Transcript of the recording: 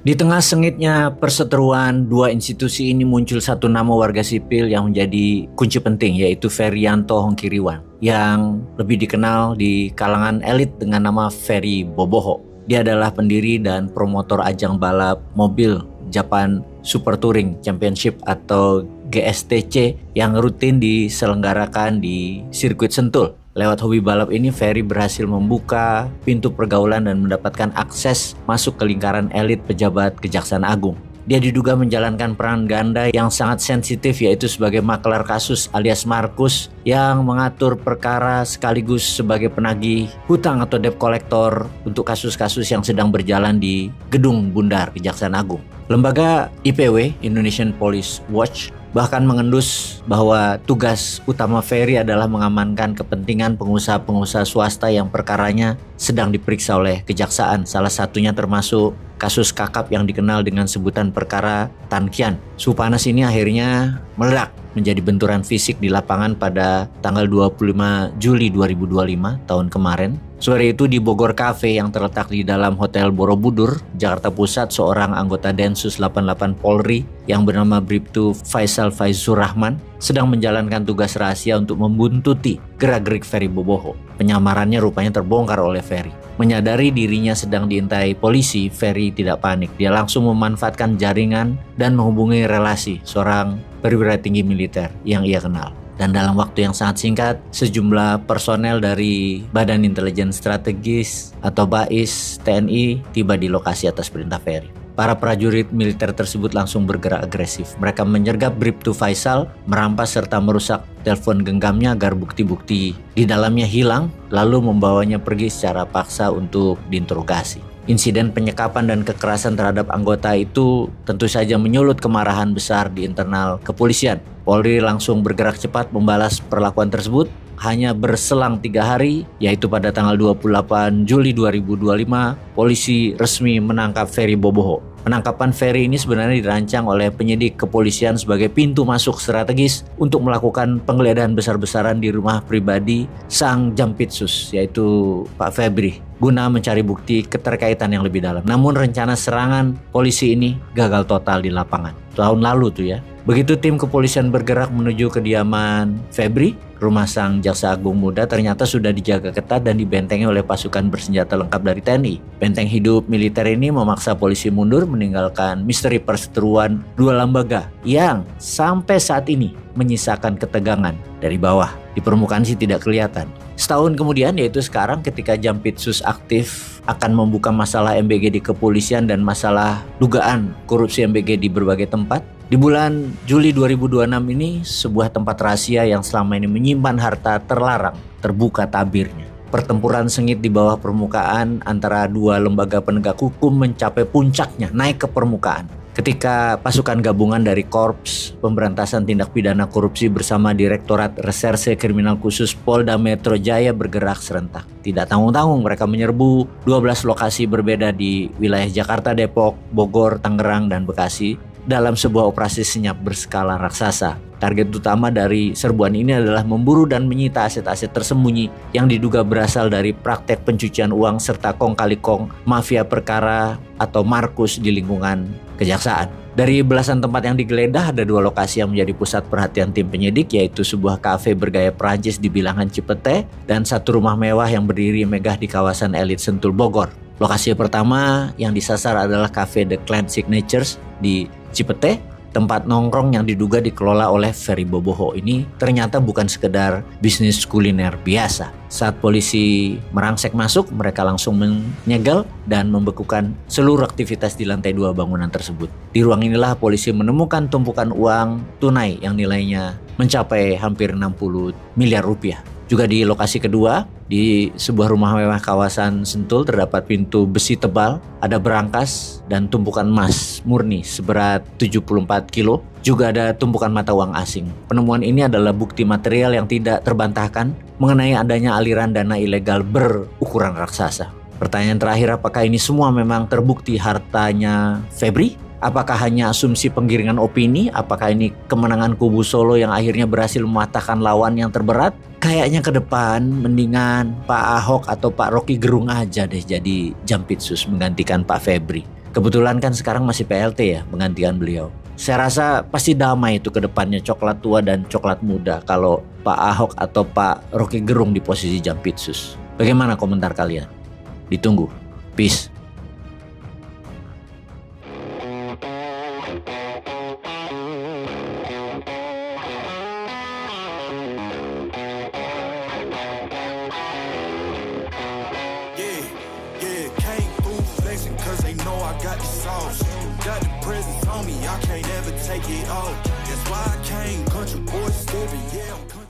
Di tengah sengitnya perseteruan dua institusi ini muncul satu nama warga sipil yang menjadi kunci penting, yaitu Ferianto Hongkiriwan, yang lebih dikenal di kalangan elit dengan nama Ferry Boboho. Dia adalah pendiri dan promotor ajang balap mobil Japan Super Touring Championship atau GSTC yang rutin diselenggarakan di sirkuit Sentul. Lewat hobi balap ini, Ferry berhasil membuka pintu pergaulan dan mendapatkan akses masuk ke lingkaran elit pejabat Kejaksaan Agung. Dia diduga menjalankan peran ganda yang sangat sensitif, yaitu sebagai maklar kasus alias Markus yang mengatur perkara sekaligus sebagai penagih hutang atau debt collector untuk kasus-kasus yang sedang berjalan di Gedung Bundar Kejaksaan Agung. Lembaga IPW, Indonesian Police Watch, bahkan mengendus bahwa tugas utama Ferry adalah mengamankan kepentingan pengusaha-pengusaha swasta yang perkaranya sedang diperiksa oleh kejaksaan. Salah satunya termasuk kasus kakap yang dikenal dengan sebutan perkara Tan Kian. Suhu panas ini akhirnya meledak menjadi benturan fisik di lapangan pada tanggal 25 Juli 2025 tahun kemarin. Sore itu di Bogor Cafe yang terletak di dalam Hotel Borobudur, Jakarta Pusat, seorang anggota Densus 88 Polri yang bernama Bribtu Faisal Faizur Rahman sedang menjalankan tugas rahasia untuk membuntuti gerak-gerik Ferry Boboho. Penyamarannya rupanya terbongkar oleh Ferry. Menyadari dirinya sedang diintai polisi, Ferry tidak panik. Dia langsung memanfaatkan jaringan dan menghubungi relasi seorang perwira tinggi militer yang ia kenal. Dan dalam waktu yang sangat singkat, sejumlah personel dari Badan Intelijen Strategis atau BAIS TNI tiba di lokasi atas perintah Ferry. Para prajurit militer tersebut langsung bergerak agresif. Mereka menyergap Bribtu Faisal, merampas serta merusak telepon genggamnya agar bukti-bukti di dalamnya hilang, lalu membawanya pergi secara paksa untuk diinterogasi. Insiden penyekapan dan kekerasan terhadap anggota itu tentu saja menyulut kemarahan besar di internal kepolisian. Polri langsung bergerak cepat membalas perlakuan tersebut. Hanya berselang 3 hari, yaitu pada tanggal 28 Juli 2025, polisi resmi menangkap Ferry Boboho. Penangkapan Ferry ini sebenarnya dirancang oleh penyidik kepolisian sebagai pintu masuk strategis untuk melakukan penggeledahan besar-besaran di rumah pribadi sang Jampitsus, yaitu Pak Febri, guna mencari bukti keterkaitan yang lebih dalam. Namun rencana serangan polisi ini gagal total di lapangan. Tahun lalu tuh ya. Begitu tim kepolisian bergerak menuju kediaman Febri, rumah sang jaksa agung muda ternyata sudah dijaga ketat dan dibentengi oleh pasukan bersenjata lengkap dari TNI. Benteng hidup militer ini memaksa polisi mundur, meninggalkan misteri perseteruan dua lembaga yang sampai saat ini menyisakan ketegangan dari bawah. Di permukaan sih tidak kelihatan. Setahun kemudian, yaitu sekarang, ketika Jampitsus aktif akan membuka masalah MBG di kepolisian dan masalah dugaan korupsi MBG di berbagai tempat. Di bulan Juli 2026 ini, sebuah tempat rahasia yang selama ini menyimpan harta terlarang terbuka tabirnya. Pertempuran sengit di bawah permukaan antara dua lembaga penegak hukum mencapai puncaknya, naik ke permukaan. Ketika pasukan gabungan dari Korps Pemberantasan Tindak Pidana Korupsi bersama Direktorat Reserse Kriminal Khusus Polda Metro Jaya bergerak serentak. Tidak tanggung-tanggung mereka menyerbu 12 lokasi berbeda di wilayah Jakarta, Depok, Bogor, Tangerang, dan Bekasi dalam sebuah operasi senyap berskala raksasa. Target utama dari serbuan ini adalah memburu dan menyita aset-aset tersembunyi yang diduga berasal dari praktek pencucian uang serta kong kali kong mafia perkara atau Markus di lingkungan kejaksaan. Dari belasan tempat yang digeledah, ada 2 lokasi yang menjadi pusat perhatian tim penyidik, yaitu sebuah kafe bergaya Perancis di bilangan Cipete dan satu rumah mewah yang berdiri megah di kawasan elit Sentul Bogor. Lokasi pertama yang disasar adalah Cafe The Clan Signatures di Cipete. Tempat nongkrong yang diduga dikelola oleh Ferry Boboho ini ternyata bukan sekedar bisnis kuliner biasa. Saat polisi merangsek masuk, mereka langsung menyegel dan membekukan seluruh aktivitas di lantai 2 bangunan tersebut. Di ruang inilah polisi menemukan tumpukan uang tunai yang nilainya mencapai hampir 60 miliar rupiah. Juga di lokasi kedua, di sebuah rumah mewah kawasan Sentul, terdapat pintu besi tebal, ada berangkas, dan tumpukan emas murni seberat 74 kilo. Juga ada tumpukan mata uang asing. Penemuan ini adalah bukti material yang tidak terbantahkan mengenai adanya aliran dana ilegal berukuran raksasa. Pertanyaan terakhir, apakah ini semua memang terbukti hartanya Febri? Apakah hanya asumsi penggiringan opini? Apakah ini kemenangan kubu Solo yang akhirnya berhasil mematahkan lawan yang terberat? Kayaknya ke depan mendingan Pak Ahok atau Pak Rocky Gerung aja deh jadi Jampitsus menggantikan Pak Febri. Kebetulan kan sekarang masih PLT ya penggantian beliau. Saya rasa pasti damai itu ke depannya coklat tua dan coklat muda kalau Pak Ahok atau Pak Rocky Gerung di posisi Jampitsus. Bagaimana komentar kalian? Ditunggu. Peace. Got the sauce, got the presence on me, I can't ever take it off. That's why I came, country boy stepping, yeah.